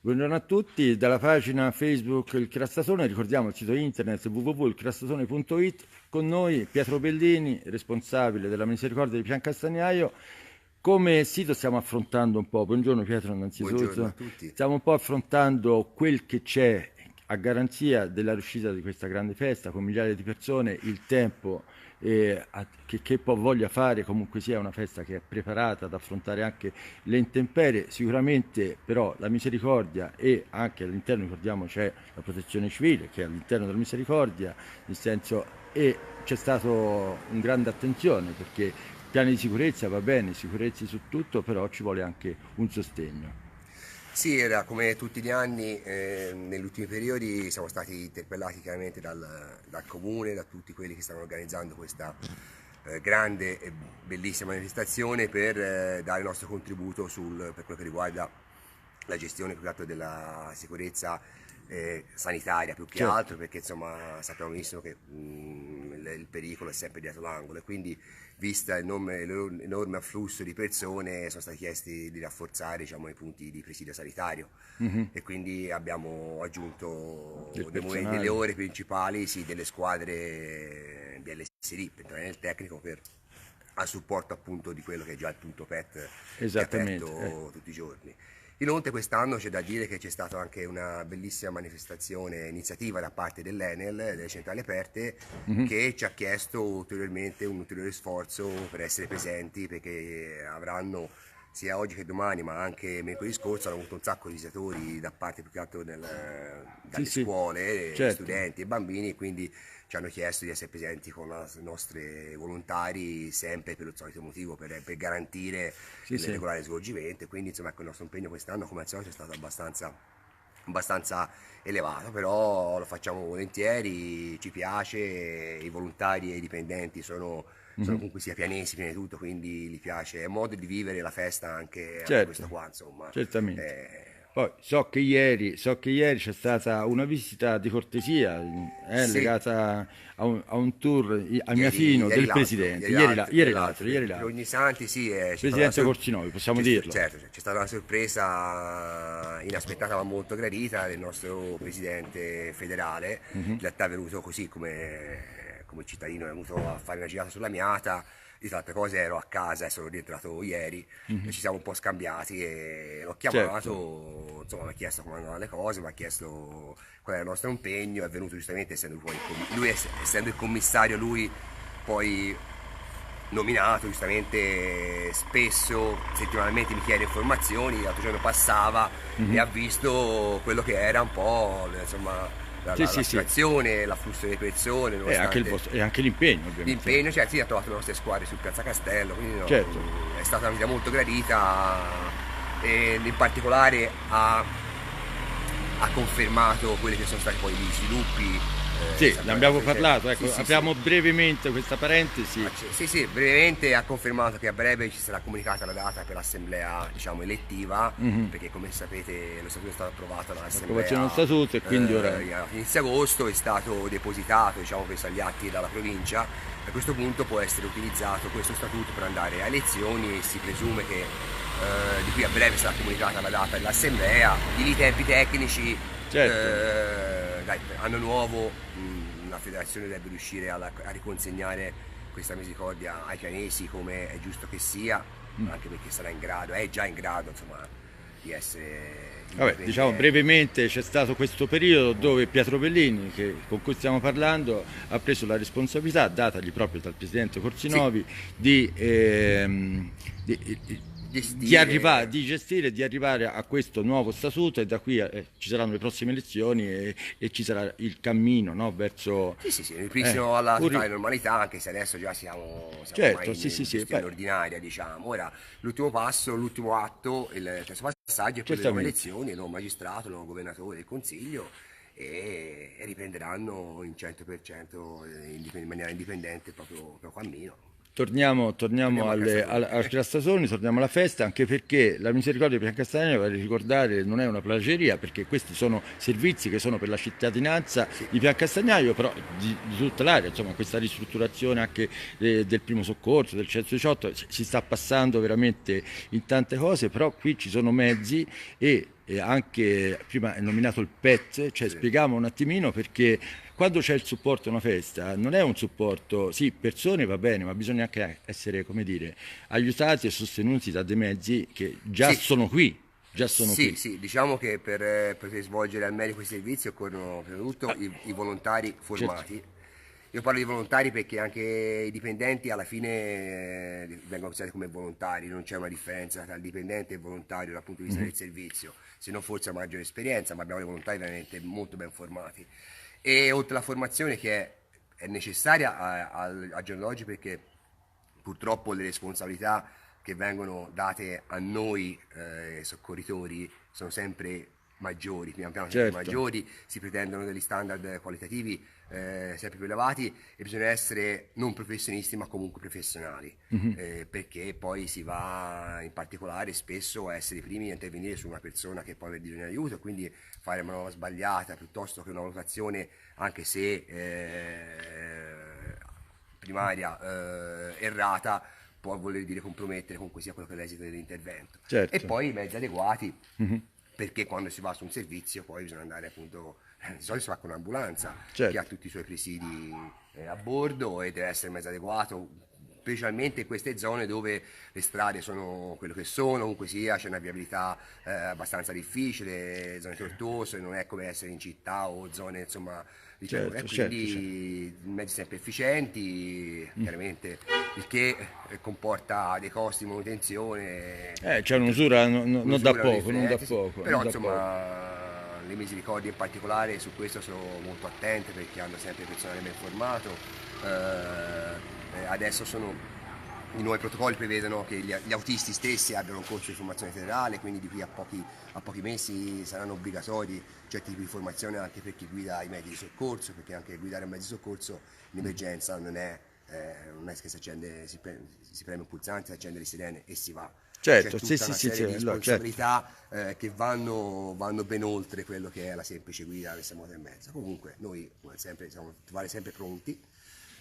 Buongiorno a tutti, dalla pagina Facebook Il Crastasone ricordiamo il sito internet www.ilcrastasone.it, con noi Pietro Bellini, responsabile della Misericordia di Piancastagnaio. Come sito stiamo affrontando un po', buongiorno Pietro Buongiorno a innanzitutto, tutti. stiamo un po' affrontando quel che c'è a garanzia della riuscita di questa grande festa con migliaia di persone, il tempo che poi voglia fare, comunque sia una festa che è preparata ad affrontare anche le intemperie. Sicuramente però la misericordia, e anche all'interno ricordiamo c'è la protezione civile che è all'interno della misericordia, nel senso, e c'è stata un grande attenzione perché piani di sicurezza va bene, sicurezza su tutto, però ci vuole anche un sostegno. Sì, era come tutti gli anni, negli ultimi periodi siamo stati interpellati chiaramente dal comune, da tutti quelli che stanno organizzando questa grande e bellissima manifestazione per dare il nostro contributo per quello che riguarda la gestione più che altro della sicurezza sanitaria più che Certo. altro, perché insomma sappiamo benissimo che il pericolo è sempre dietro l'angolo e quindi vista l'enorme afflusso di persone sono stati chiesti di rafforzare, diciamo, i punti di presidio sanitario e quindi abbiamo aggiunto Del delle personale. ore principali, sì, delle squadre BLSD per entrare nel tecnico a supporto appunto di quello che è già il punto PET che è Esattamente. aperto tutti i giorni. Inoltre quest'anno c'è da dire che c'è stata anche una bellissima manifestazione, iniziativa da parte dell'Enel, delle centrali aperte, che ci ha chiesto ulteriormente un ulteriore sforzo per essere presenti, perché avranno sia oggi che domani, ma anche mercoledì scorso, hanno avuto un sacco di visitatori da parte più che altro Sì, dalle sì, scuole, certo. studenti e bambini, quindi ci hanno chiesto di essere presenti con i nostri volontari sempre per il solito motivo, per garantire Sì, il sì. regolare svolgimento. Quindi insomma ecco, il nostro impegno quest'anno come al solito è stato abbastanza elevato, però lo facciamo volentieri, ci piace, i volontari e i dipendenti sono comunque sia pianesi prima di tutto, quindi gli piace, è un modo di vivere la festa anche Certo, questo qua, insomma. certamente. Eh, Poi so che ieri c'è stata una visita di cortesia sì, legata a un tour a Miasino del Presidente, ieri l'altro, ieri per l'altro. ogni Santi sì, c'è stata Presidente Corsinovi, possiamo dirlo. certo, c'è stata una sorpresa inaspettata ma molto gradita del nostro Presidente federale, in realtà è venuto così come cittadino, è venuto a fare una girata sulla Miata, di tante cose ero a casa e sono rientrato ieri e ci siamo un po' scambiati e l'ho Certo, chiamato, insomma mi ha chiesto come andavano le cose, mi ha chiesto qual era il nostro impegno, è venuto giustamente essendo essendo il commissario lui poi nominato, giustamente spesso settimanalmente mi chiede informazioni, l'altro giorno passava e ha visto quello che era un po' insomma sì, la sì, sì. situazione, l'afflusso di persone, nonostante E anche l'impegno, ovviamente. l'impegno, cioè sì, ha trovato le nostre squadre sul Piazza Castello, quindi no, Certo. è stata una vita molto gradita e in particolare ha confermato quelli che sono stati poi gli sviluppi. Sì, ne abbiamo Cioè, parlato, sì, ecco, sì, sì. apriamo brevemente questa parentesi. Sì, sì, brevemente ha confermato che a breve ci sarà comunicata la data per l'assemblea, diciamo, elettiva, perché come sapete lo statuto è stato approvato L'approvazione dello dall'assemblea statuto e quindi ora... a inizio agosto, è stato depositato, diciamo, presso agli atti dalla provincia. A questo punto può essere utilizzato questo statuto per andare a elezioni e si presume che di qui a breve sarà comunicata la data dell'assemblea. I tempi tecnici, Certo. dai, anno nuovo, la federazione dovrebbe riuscire a riconsegnare questa misericordia ai pianesi come è giusto che sia, anche perché sarà in grado, è già in grado, insomma, di essere Vabbè, diciamo indipendente. brevemente c'è stato questo periodo dove Pietro Bellini, con cui stiamo parlando, ha preso la responsabilità, datagli proprio dal Presidente Sì, Corsinovi, gestire. di gestire, di arrivare a questo nuovo statuto, e da qui ci saranno le prossime elezioni e ci sarà il cammino, no, verso... Sì, sì, sì, ripristino alla un totale normalità, anche se adesso già siamo certo, ormai sì, sì, in sì, gestione beh, ordinaria, diciamo. Ora l'ultimo passo, l'ultimo atto, il terzo passaggio è quello delle nuove certamente. elezioni, il nuovo magistrato, il nuovo governatore del Consiglio e riprenderanno in 100% in maniera indipendente il proprio cammino. Torniamo Torniamo al al Crastasone. Crastasoni, torniamo alla festa, anche perché la misericordia di Piancastagno, vorrei ricordare, non è una plageria, perché questi sono servizi che sono per la cittadinanza Sì. di Piancastagnaio, però di tutta l'area, insomma, questa ristrutturazione anche del primo soccorso, del 118, si sta passando veramente in tante cose, però qui ci sono mezzi e anche prima è nominato il PET, cioè Sì. spieghiamo un attimino perché quando c'è il supporto a una festa non è un supporto, sì, persone va bene, ma bisogna anche essere, come dire, aiutati e sostenuti da dei mezzi che già Sì, sono qui, già sono sì, qui. sì, diciamo che per poter svolgere al meglio questi servizi occorrono prima di tutto i volontari Certo. formati. Io parlo di volontari perché anche i dipendenti alla fine vengono considerati come volontari, non c'è una differenza tra il dipendente e il volontario dal punto di vista del servizio, se non forse a maggiore esperienza, ma abbiamo dei volontari veramente molto ben formati. E oltre alla formazione è necessaria al giorno d'oggi perché purtroppo le responsabilità che vengono date a noi soccorritori sono sempre maggiori, piano piano sempre Certo. maggiori, si pretendono degli standard qualitativi sempre più elevati e bisogna essere non professionisti ma comunque professionali, perché poi si va in particolare spesso a essere i primi a intervenire su una persona che poi ha bisogno di aiuto, quindi fare una manovra sbagliata piuttosto che una valutazione anche se primaria errata può voler dire compromettere comunque sia quello che è l'esito dell'intervento. E Certo. poi i mezzi adeguati, perché quando si va su un servizio poi bisogna andare appunto, di solito si va con un'ambulanza Certo. che ha tutti i suoi presidi a bordo e deve essere il mezzo adeguato, specialmente in queste zone dove le strade sono quello che sono, comunque sia c'è una viabilità abbastanza difficile, zone tortuose, non è come essere in città o zone insomma di pianura, e Certo, certo, quindi mezzi sempre efficienti, chiaramente, il che comporta dei costi di manutenzione, C'è un'usura non da un'usura, poco, non da sì. poco, Però non da poco. insomma le misericordie in particolare su questo sono molto attente perché hanno sempre personale ben formato. Adesso i nuovi protocolli prevedono che gli autisti stessi abbiano un corso di formazione federale, quindi di qui a pochi mesi saranno obbligatori certi tipi di formazione anche per chi guida i mezzi di soccorso, perché anche guidare un mezzo di soccorso in emergenza non è che si preme un pulsante, si accende le sirene e si va. C'è Certo, sì, tutta sì, una sì, serie sì, di allora, certo. responsabilità che vanno ben oltre quello che è la semplice guida questa moto e mezzo. Comunque noi come sempre siamo trovare sempre pronti.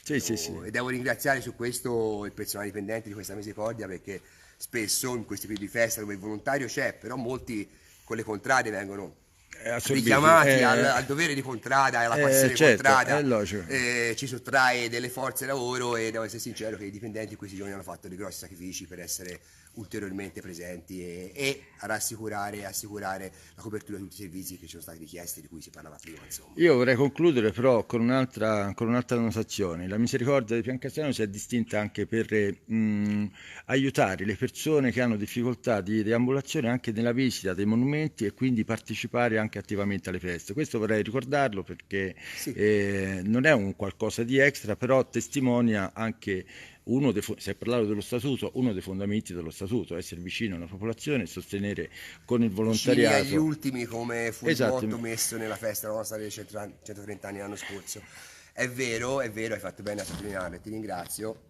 Sì, sì, sì. E devo ringraziare su questo il personale dipendente di questa misericordia perché spesso in questi periodi di festa dove il volontario c'è, però molti con le contrade vengono Assorbiti. richiamati al dovere di contrada e alla passione Certo, è contrada, logico. ci sottrae delle forze lavoro e devo essere sincero che i dipendenti in questi giorni hanno fatto dei grossi sacrifici per essere ulteriormente presenti e assicurare la copertura di tutti i servizi che ci sono stati richiesti di cui si parlava prima, insomma. Io vorrei concludere però con un'altra notazione. La misericordia di Piancastiano si è distinta anche per aiutare le persone che hanno difficoltà di deambulazione anche nella visita dei monumenti e quindi partecipare anche attivamente alle feste. Questo vorrei ricordarlo perché Sì. non è un qualcosa di extra, però testimonia anche si è parlato dello statuto, uno dei fondamenti dello statuto, essere vicino alla popolazione e sostenere con il Vicini agli volontariato. ultimi come fu il Esatto. motto messo nella festa nostra dei 130 anni l'anno scorso. È vero, hai fatto bene a sottolinearlo, ti ringrazio,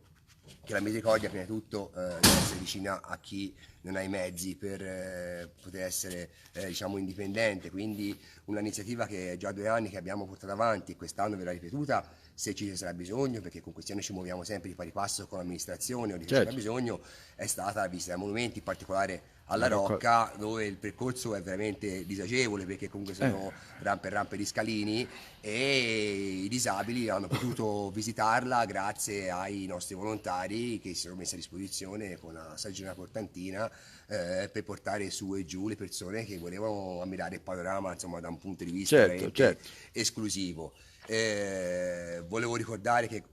che la misericordia prima di tutto deve essere vicina a chi non ha i mezzi per poter essere diciamo indipendente, quindi un'iniziativa che è già 2 anni che abbiamo portato avanti e quest'anno verrà ripetuta se ci sarà bisogno, perché con questi anni ci muoviamo sempre di pari passo con l'amministrazione o di che Certo. c'era bisogno, è stata la visita ai monumenti, in particolare alla La Rocca, dove il percorso è veramente disagevole perché comunque sono rampe di scalini e i disabili hanno potuto visitarla grazie ai nostri volontari che si sono messi a disposizione con la saggina portantina per portare su e giù le persone che volevano ammirare il panorama insomma da un punto di vista veramente esclusivo. Volevo ricordare che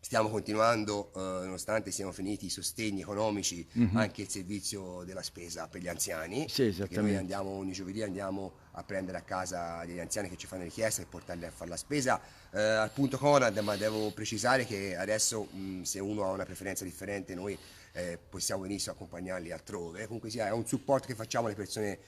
stiamo continuando, nonostante siano finiti i sostegni economici, anche il servizio della spesa per gli anziani, Sì, perché noi andiamo ogni giovedì andiamo a prendere a casa degli anziani che ci fanno richiesta e portarli a fare la spesa. Al punto Conad, ma devo precisare che adesso se uno ha una preferenza differente noi possiamo benissimo accompagnarli altrove. Comunque sia, è un supporto che facciamo alle persone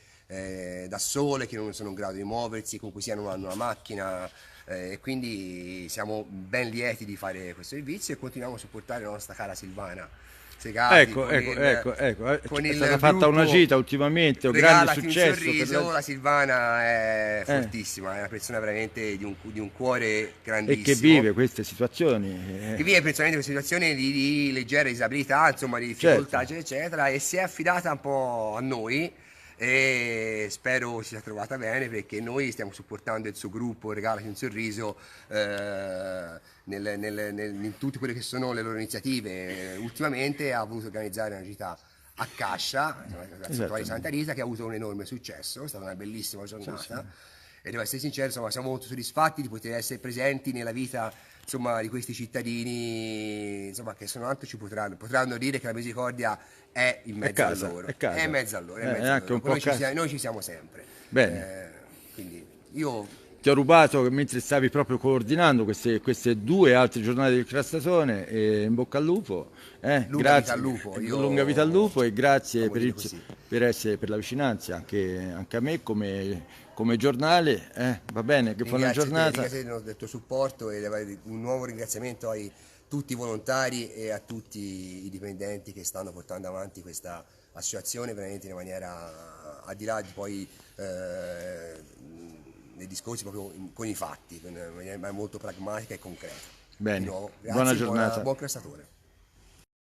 da sole che non sono in grado di muoversi, comunque sia non hanno una macchina. E quindi siamo ben lieti di fare questo servizio e continuiamo a supportare la nostra cara Silvana Segati Ecco. con È il stata fatta una gita ultimamente, un grande Regalati un successo. sorriso. La Silvana è fortissima, è una persona veramente di un cuore grandissimo. E che vive queste situazioni. Che vive personalmente queste situazioni di leggera disabilità, insomma di difficoltà, Certo. eccetera, e si è affidata un po' a noi. e spero si sia trovata bene, perché noi stiamo supportando il suo gruppo Regalati un sorriso in tutte quelle che sono le loro iniziative. Ultimamente ha voluto organizzare una gita a Cascia, la Santuario di Santa Rita, che ha avuto un enorme successo, è stata una bellissima giornata. E devo essere sincero, insomma, siamo molto soddisfatti di poter essere presenti nella vita, insomma, di questi cittadini, insomma, che sono altro ci potranno dire che la Misericordia è in mezzo a loro, è casa. è in mezzo a loro, È anche un po' noi ci siamo sempre. Bene. Quindi io Ti ho rubato mentre stavi proprio coordinando queste 2 altre giornate del Crastasone, e in bocca al lupo. lunga vita Grazie, al lupo, lunga vita al lupo, e grazie amo dire così. per la vicinanza anche a me come giornale. Va bene, che buona giornata. Ringrazio del tuo supporto, e un nuovo ringraziamento a tutti i volontari e a tutti i dipendenti che stanno portando avanti questa associazione veramente in una maniera, al di là di poi dei discorsi, proprio con i fatti, in una maniera molto pragmatica e concreta. Bene, Di nuovo, buona grazie, giornata. buon Crestratore.